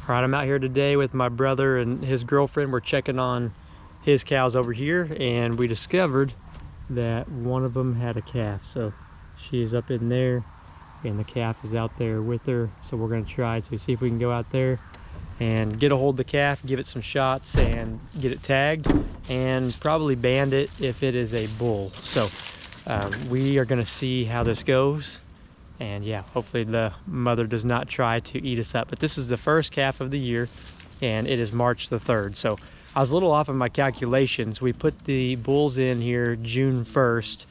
All right, I'm out here today with my brother and his girlfriend. We're checking on his cows over here, and we discovered that one of them had a calf. So she's up in there and the calf is out there with her. So we're gonna try to see if we can go out there and get a hold of the calf, give it some shots and get it tagged, and probably band it if it is a bull. So we are gonna see how this goes. And yeah, hopefully the mother does not try to eat us up. But this is the first calf of the year, and it is March the 3rd. So I was a little off in my calculations. We put the bulls in here June 1st,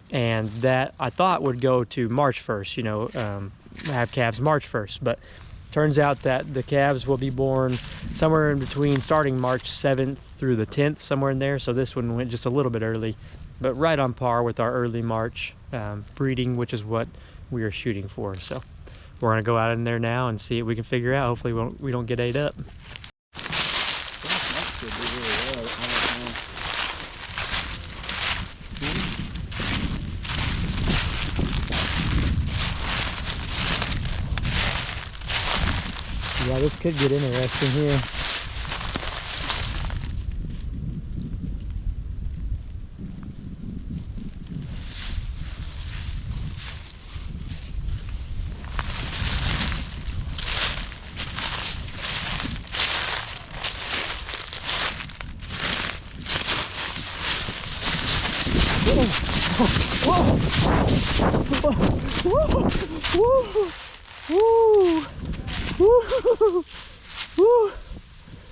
and that I thought would go to March 1st, you know, have calves March 1st. But turns out that the calves will be born somewhere in between, starting March 7th through the 10th, somewhere in there. So this one went just a little bit early, but right on par with our early March breeding, which is what we are shooting for. So we're gonna go out in there now and see what we can figure out. Hopefully we don't get ate up. Yeah, this could get interesting here.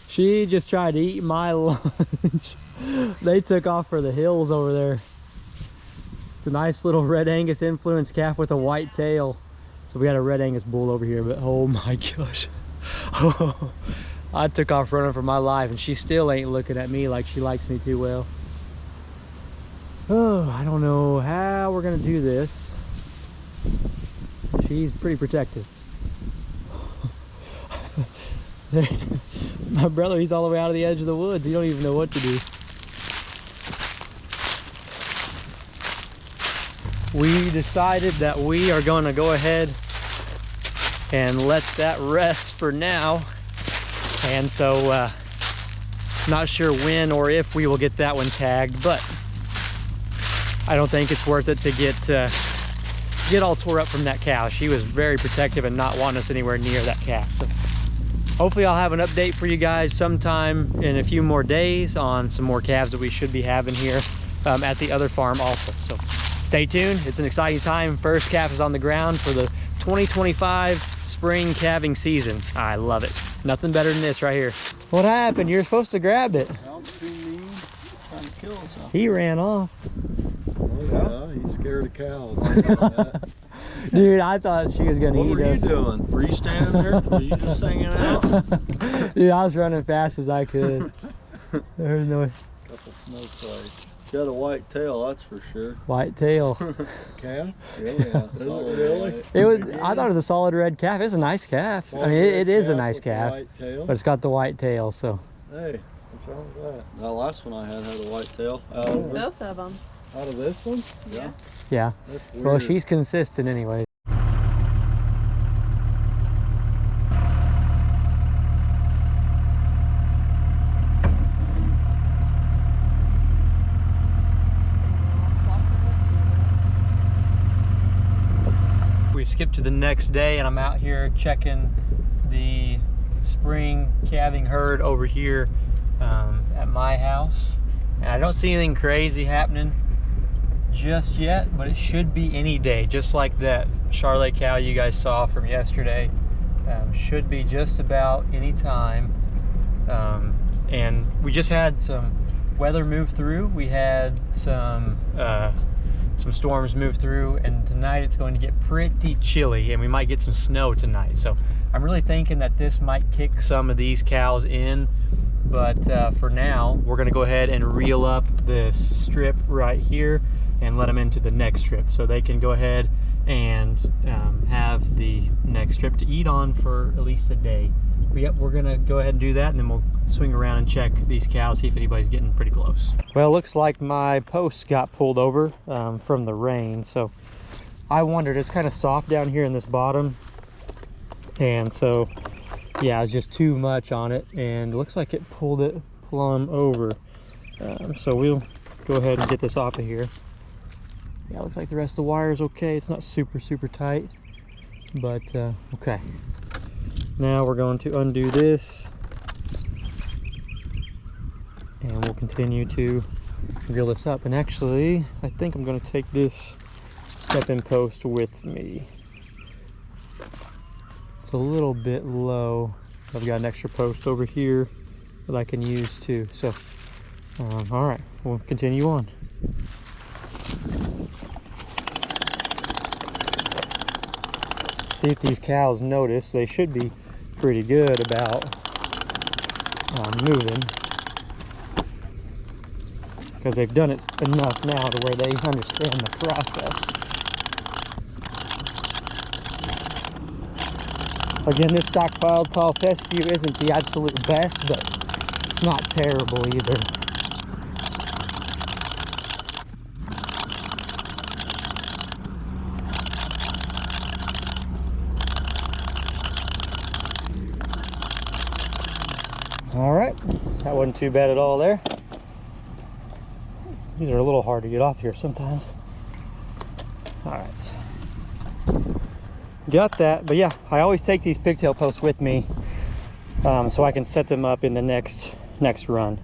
She just tried to eat my lunch. They took off for the hills over there. It's a nice little Red Angus influence calf with a white tail. So we got a Red Angus bull over here, but oh my gosh. Oh, I took off running for my life, and she still ain't looking at me like she likes me too well. Oh, I don't know how we're gonna do this. She's pretty protective. My brother, he's all the way out of the edge of the woods. He don't even know what to do. We decided that we are going to go ahead and let that rest for now. And so, not sure when or if we will get that one tagged, but I don't think it's worth it to get all tore up from that cow. She was very protective and not wanting us anywhere near that calf. So hopefully I'll have an update for you guys sometime in a few more days on some more calves that we should be having here at the other farm also. So stay tuned. It's an exciting time. First calf is on the ground for the 2025 spring calving season. I love it. Nothing better than this right here. What happened? You're supposed to grab it. That was too mean. Trying to kill us. He ran off. Oh yeah, he's scared of cows. Dude, I thought she was gonna eat us. What were you doing? Were you standing there? Was you just hanging out? Dude, I was running fast as I could. There's no... Couple snowflakes. Got a white tail, that's for sure. White tail. Calf? Yeah. Really? It was. I thought it was a solid red calf. It's a nice calf. I mean, it is a nice calf. White tail. But it's got the white tail, so. Hey, what's wrong with that? That last one I had a white tail. Both of them. Out of this one? Yeah. Yeah. That's weird. Well, she's consistent anyway. We've skipped to the next day, and I'm out here checking the spring calving herd over here at my house. And I don't see anything crazy happening just yet, but it should be any day, just like that Charlotte cow you guys saw from yesterday. Should be just about any time. And we just had some weather move through. We had some storms move through, and tonight it's going to get pretty chilly, and we might get some snow tonight. So I'm really thinking that this might kick some of these cows in. But for now, we're gonna go ahead and reel up this strip right here and let them into the next strip, so they can go ahead and have the next strip to eat on for at least a day. But yep, we're gonna go ahead and do that, and then we'll swing around and check these cows, see if anybody's getting pretty close. Well, it looks like my post got pulled over from the rain, so I wondered, it's kind of soft down here in this bottom, and so yeah, it was just too much on it, and it looks like it pulled it plumb over. So we'll go ahead and get this off of here. Yeah, it looks like the rest of the wire is okay. It's not super tight, but okay. Now we're going to undo this, and we'll continue to reel this up. And actually, I think I'm going to take this step-in post with me. It's a little bit low. I've got an extra post over here that I can use too. So, all right, we'll continue on. See if these cows notice. They should be pretty good about moving, because they've done it enough now to where they understand the process. Again, this stockpiled tall fescue isn't the absolute best, but it's not terrible either. All right, that wasn't too bad at all there. These are a little hard to get off here sometimes. All right. Got that, but yeah, I always take these pigtail posts with me so I can set them up in the next run.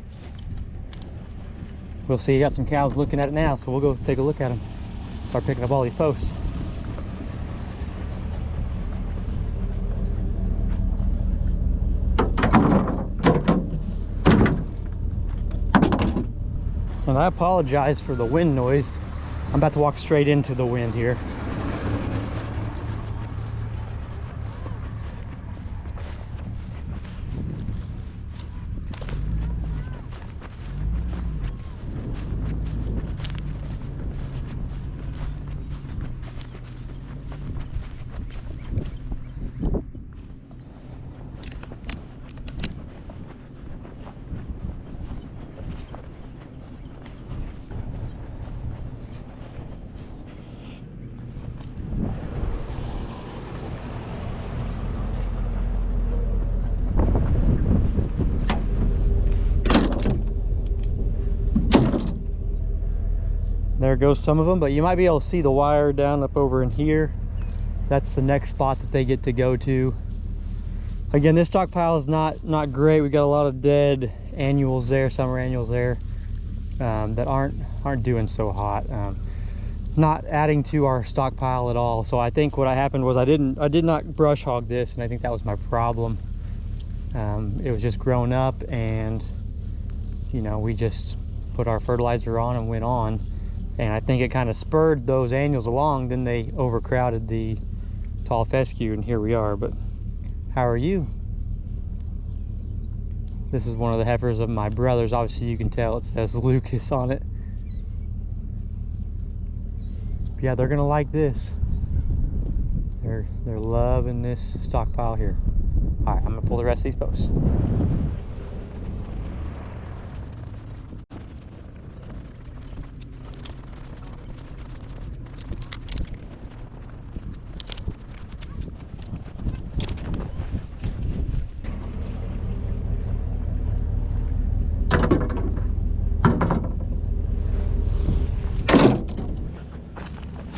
We'll see. You got some cows looking at it now, so we'll go take a look at them. Start picking up all these posts. And I apologize for the wind noise. I'm about to walk straight into the wind here. There goes some of them, but you might be able to see the wire down up over in here. That's the next spot that they get to go to. Again, this stockpile is not great. We got a lot of dead annuals there, summer annuals there, that aren't doing so hot. Not adding to our stockpile at all. So I think what happened was I did not brush hog this, and I think that was my problem. It was just grown up, and you know, we just put our fertilizer on and went on. And I think it kind of spurred those annuals along. Then they overcrowded the tall fescue, and here we are. But how are you? This is one of the heifers of my brother's. Obviously you can tell it says Lucas on it. But yeah, they're gonna like this. They're loving this stockpile here. All right, I'm gonna pull the rest of these posts.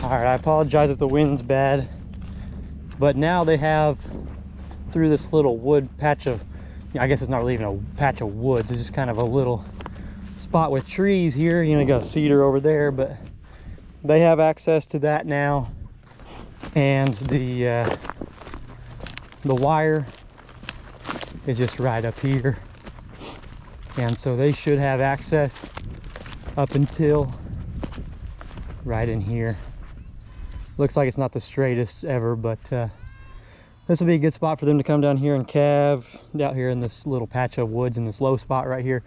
All right, I apologize if the wind's bad, but now they have, through this little wood patch of, I guess it's not really even a patch of woods, it's just kind of a little spot with trees here. You know, you got a cedar over there, but they have access to that now. And the wire is just right up here. And so they should have access up until right in here. Looks like it's not the straightest ever, but this will be a good spot for them to come down here and calve out here in this little patch of woods in this low spot right here.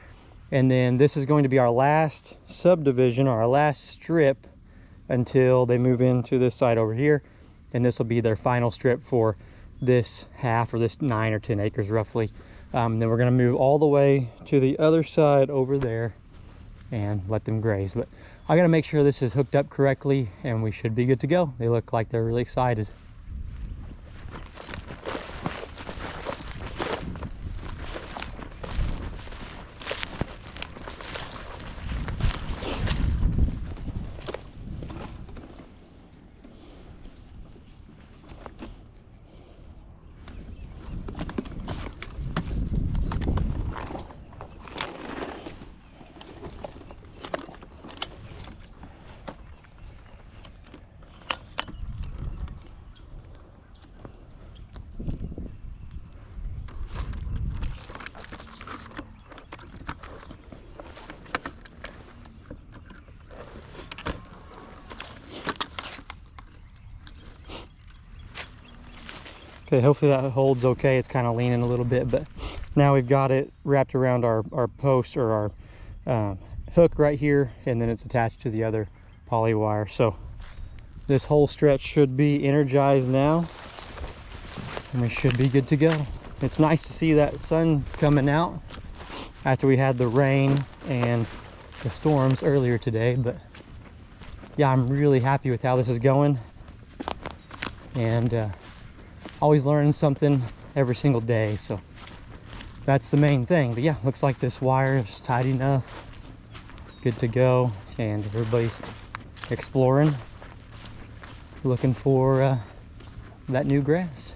And then this is going to be our last subdivision, or our last strip, until they move into this side over here. And this will be their final strip for this half, or this 9 or 10 acres roughly. Then we're going to move all the way to the other side over there and let them graze. But I got to make sure this is hooked up correctly, and we should be good to go. They look like they're really excited. Okay, hopefully that holds okay. It's kind of leaning a little bit, but now we've got it wrapped around our post, or our hook right here, and then it's attached to the other poly wire. So this whole stretch should be energized now, and we should be good to go. It's nice to see that sun coming out after we had the rain and the storms earlier today. But yeah, I'm really happy with how this is going, and always learning something every single day, so that's the main thing. But yeah, looks like this wire is tight enough, good to go, and everybody's exploring, looking for that new grass.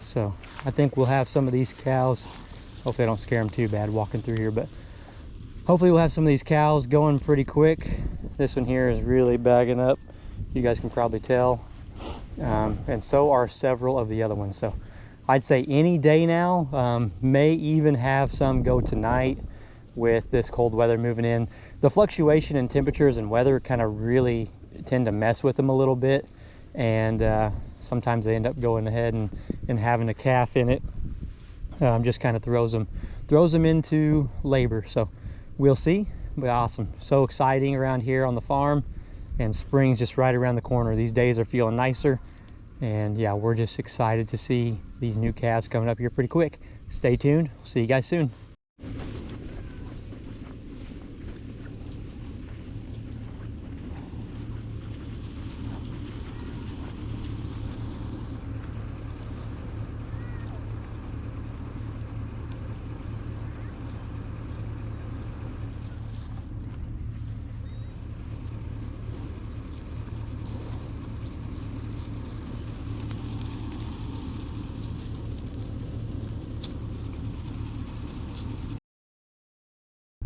So I think we'll have some of these cows, hopefully I don't scare them too bad walking through here, but hopefully we'll have some of these cows going pretty quick. This one here is really bagging up, you guys can probably tell, and so are several of the other ones. So I'd say any day now, may even have some go tonight with this cold weather moving in. The fluctuation in temperatures and weather kind of really tend to mess with them a little bit, and sometimes they end up going ahead and having a calf in it. Just kind of throws them into labor. So we'll see, but awesome. So exciting around here on the farm, and spring's just right around the corner. These days are feeling nicer, and yeah, we're just excited to see these new calves coming up here pretty quick. Stay tuned, we'll see you guys soon.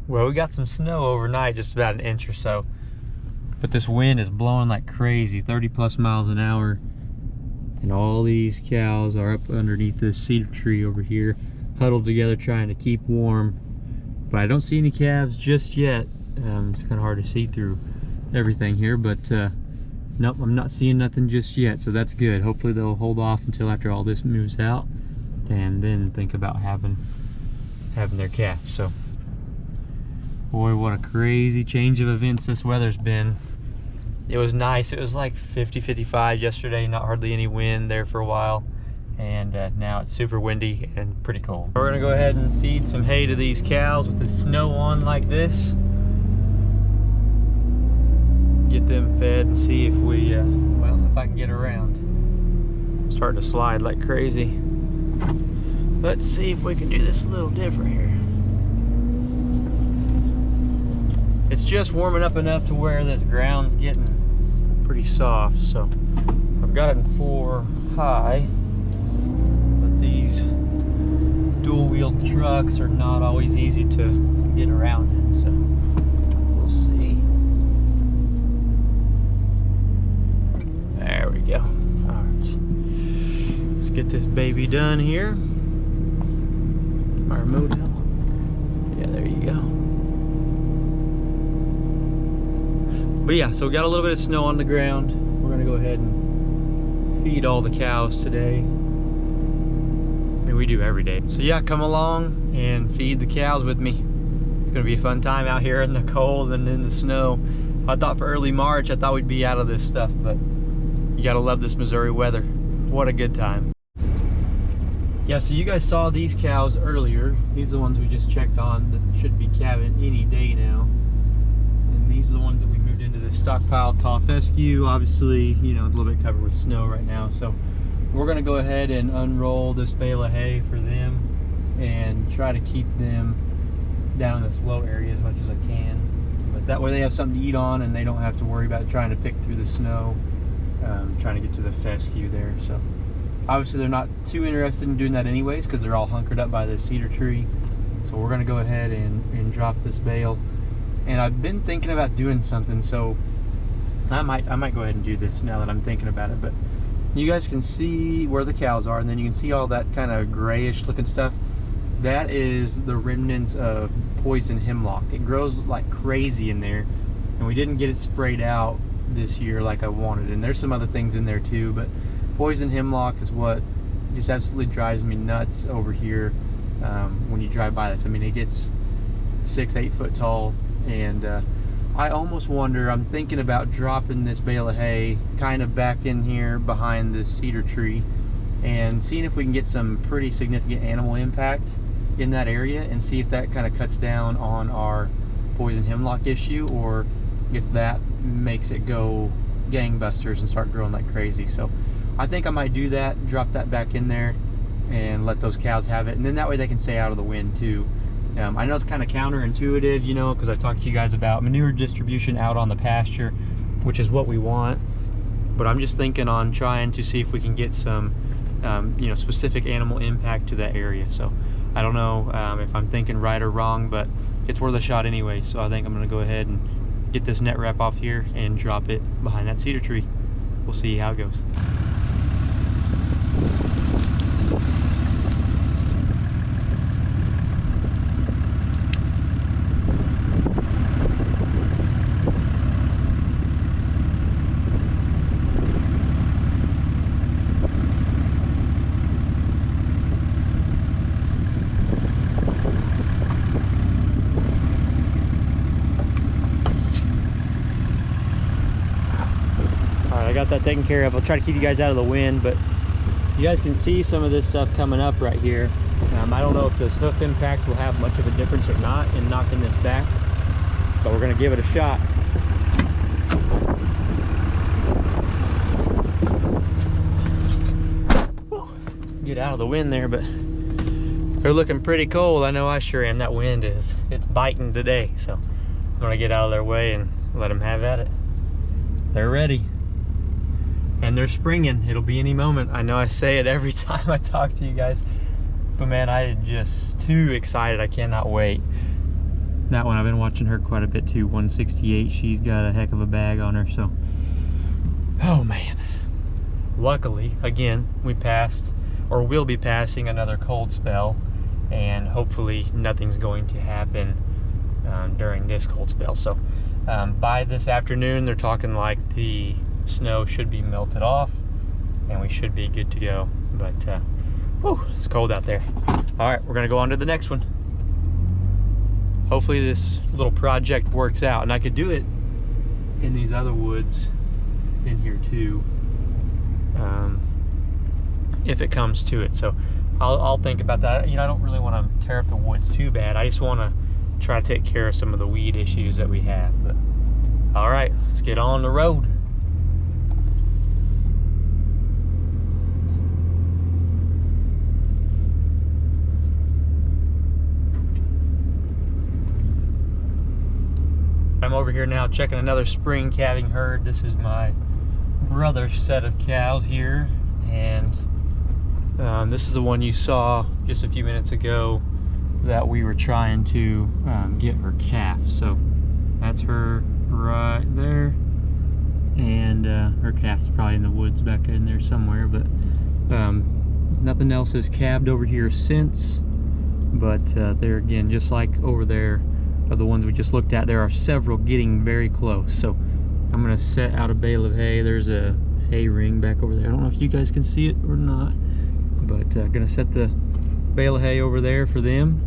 Well, we got some snow overnight, just about an inch or so. But this wind is blowing like crazy, 30+ miles an hour. And all these cows are up underneath this cedar tree over here, huddled together trying to keep warm. But I don't see any calves just yet. It's kind of hard to see through everything here, but nope, I'm not seeing nothing just yet, so that's good. Hopefully they'll hold off until after all this moves out, and then think about having their calves. So boy, what a crazy change of events this weather's been. It was nice. It was like 50-55 yesterday, not hardly any wind there for a while. And now it's super windy and pretty cold. We're gonna go ahead and feed some hay to these cows with the snow on like this. Get them fed and see if we, well, if I can get around. I'm starting to slide like crazy. Let's see if we can do this a little different here. It's just warming up enough to where this ground's getting pretty soft, so I've got it in 4 high, but these dual-wheeled trucks are not always easy to get around in, so we'll see. There we go. All right, let's get this baby done here. My remote out. Yeah, there you go. But yeah, so we got a little bit of snow on the ground. We're gonna go ahead and feed all the cows today. I mean, we do every day. So yeah, come along and feed the cows with me. It's gonna be a fun time out here in the cold and in the snow. I thought for early March, I thought we'd be out of this stuff, but you gotta love this Missouri weather. What a good time. Yeah, so you guys saw these cows earlier. These are the ones we just checked on that should be calving any day now. And these are the ones that we moved into this stockpile tall fescue. Obviously, you know, a little bit covered with snow right now. So we're gonna go ahead and unroll this bale of hay for them and try to keep them down in this low area as much as I can. But that way they have something to eat on and they don't have to worry about trying to pick through the snow, trying to get to the fescue there. So obviously they're not too interested in doing that anyways because they're all hunkered up by this cedar tree. So we're gonna go ahead and drop this bale. And I've been thinking about doing something, so I might go ahead and do this now that I'm thinking about it. But you guys can see where the cows are, and then you can see all that kind of grayish looking stuff. That is the remnants of poison hemlock. It grows like crazy in there, and we didn't get it sprayed out this year like I wanted. And there's some other things in there too, but poison hemlock is what just absolutely drives me nuts over here when you drive by this. I mean, it gets 6-8 foot tall, and I almost wonder, I'm thinking about dropping this bale of hay kind of back in here behind the cedar tree and seeing if we can get some pretty significant animal impact in that area, and see if that kind of cuts down on our poison hemlock issue, or if that makes it go gangbusters and start growing like crazy. So I think I might do that, drop that back in there and let those cows have it, and then that way they can stay out of the wind too. I know it's kind of counterintuitive, you know, because I talked to you guys about manure distribution out on the pasture, which is what we want, but I'm just thinking on trying to see if we can get some you know, specific animal impact to that area. So I don't know if I'm thinking right or wrong, but it's worth a shot anyway. So I think I'm gonna go ahead and get this net wrap off here and drop it behind that cedar tree. We'll see how it goes. I got that taken care of. I'll try to keep you guys out of the wind, but you guys can see some of this stuff coming up right here. I don't know if this hoof impact will have much of a difference or not in knocking this back, but we're gonna give it a shot. Get out of the wind there, but they're looking pretty cold. I know I sure am. That wind it's biting today, so I'm gonna get out of their way and let them have at it. They're ready. And they're springing. It'll be any moment. I know I say it every time I talk to you guys, but man, I'm just too excited. I cannot wait. That one, I've been watching her quite a bit too. 168, she's got a heck of a bag on her, so. Oh man. Luckily, again, we passed, or will be passing, another cold spell, and hopefully nothing's going to happen during this cold spell. So by this afternoon, they're talking like the snow should be melted off and we should be good to go. But whew, it's cold out there. All right, we're gonna go on to the next one. Hopefully this little project works out, and I could do it in these other woods in here too, if it comes to it. So I'll think about that. You know, I don't really want to tear up the woods too bad. I just want to try to take care of some of the weed issues that we have. But all right, let's get on the road. I'm over here now checking another spring calving herd. This is my brother's set of cows here, and this is the one you saw just a few minutes ago that we were trying to get her calf. So that's her right there, and her calf is probably in the woods back in there somewhere, but nothing else has calved over here since. But there again, just like over there are the ones we just looked at, there are several getting very close. So I'm gonna set out a bale of hay. There's a hay ring back over there. I don't know if you guys can see it or not, but gonna set the bale of hay over there for them.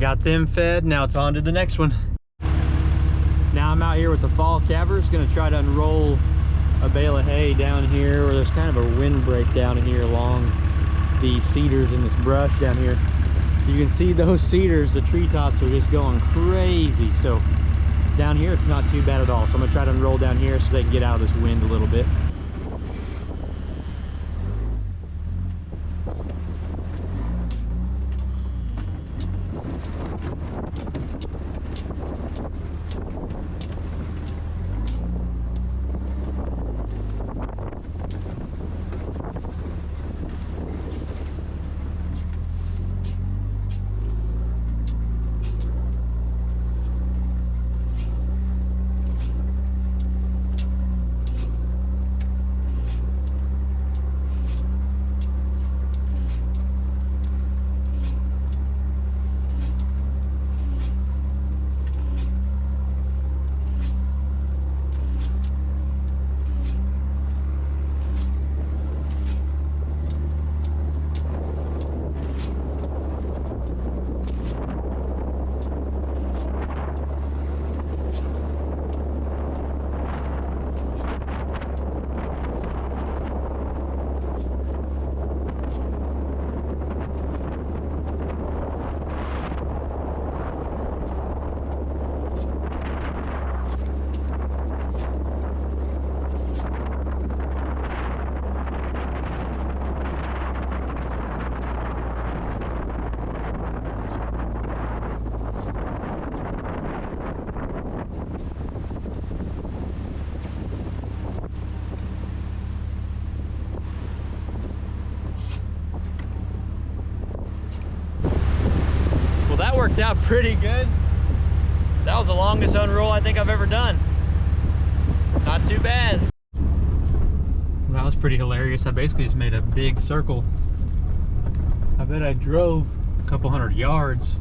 Got them fed, now it's on to the next one. Now I'm out here with the fall calvers, gonna try to unroll a bale of hay down here where there's kind of a windbreak down here along the cedars in this brush down here. You can see those cedars, the treetops are just going crazy. So down here it's not too bad at all. So I'm gonna try to unroll down here so they can get out of this wind a little bit. That worked out pretty good. That was the longest unroll I think I've ever done. Not too bad. That was pretty hilarious. I basically just made a big circle. I bet I drove a couple hundred yards.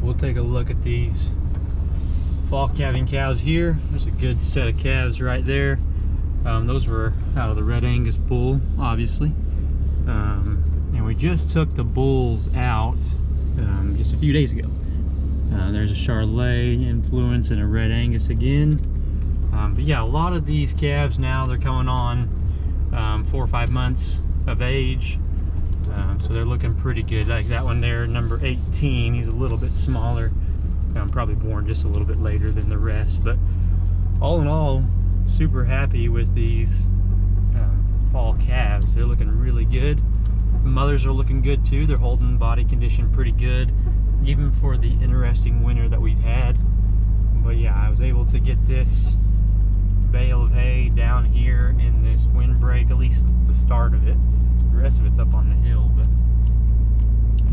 We'll take a look at these fall calving cows here. There's a good set of calves right there. Those were out of the Red Angus bull, obviously. And we just took the bulls out just a few days ago. There's a Charolais influence and a Red Angus again. But yeah, a lot of these calves now, they're coming on 4 or 5 months of age. So they're looking pretty good. Like that one there, number 18, he's a little bit smaller. Probably born just a little bit later than the rest. But all in all, super happy with these fall calves. They're looking really good. The mothers are looking good too. They're holding body condition pretty good, even for the interesting winter that we've had. But yeah, I was able to get this bale of hay down here in this windbreak, at least the start of it. The rest of it's up on the hill, but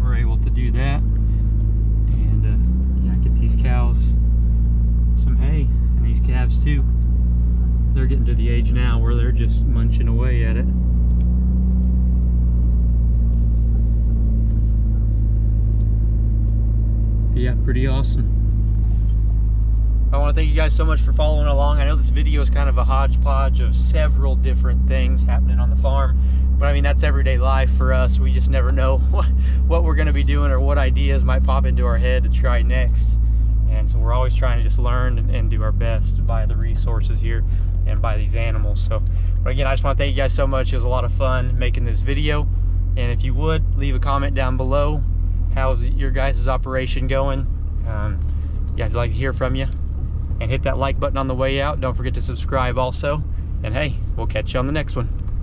we're able to do that. And yeah, get these cows some hay, and these calves too. They're getting to the age now where they're just munching away at it. Yeah, pretty awesome. I want to thank you guys so much for following along. I know this video is kind of a hodgepodge of several different things happening on the farm, but I mean, that's everyday life for us. We just never know what we're going to be doing or what ideas might pop into our head to try next. And so we're always trying to just learn and do our best by the resources here and by these animals. So, but again, I just want to thank you guys so much. It was a lot of fun making this video. And if you would, leave a comment down below. How's your guys' operation going? Yeah, I'd like to hear from you. And hit that like button on the way out. Don't forget to subscribe also. And hey, we'll catch you on the next one.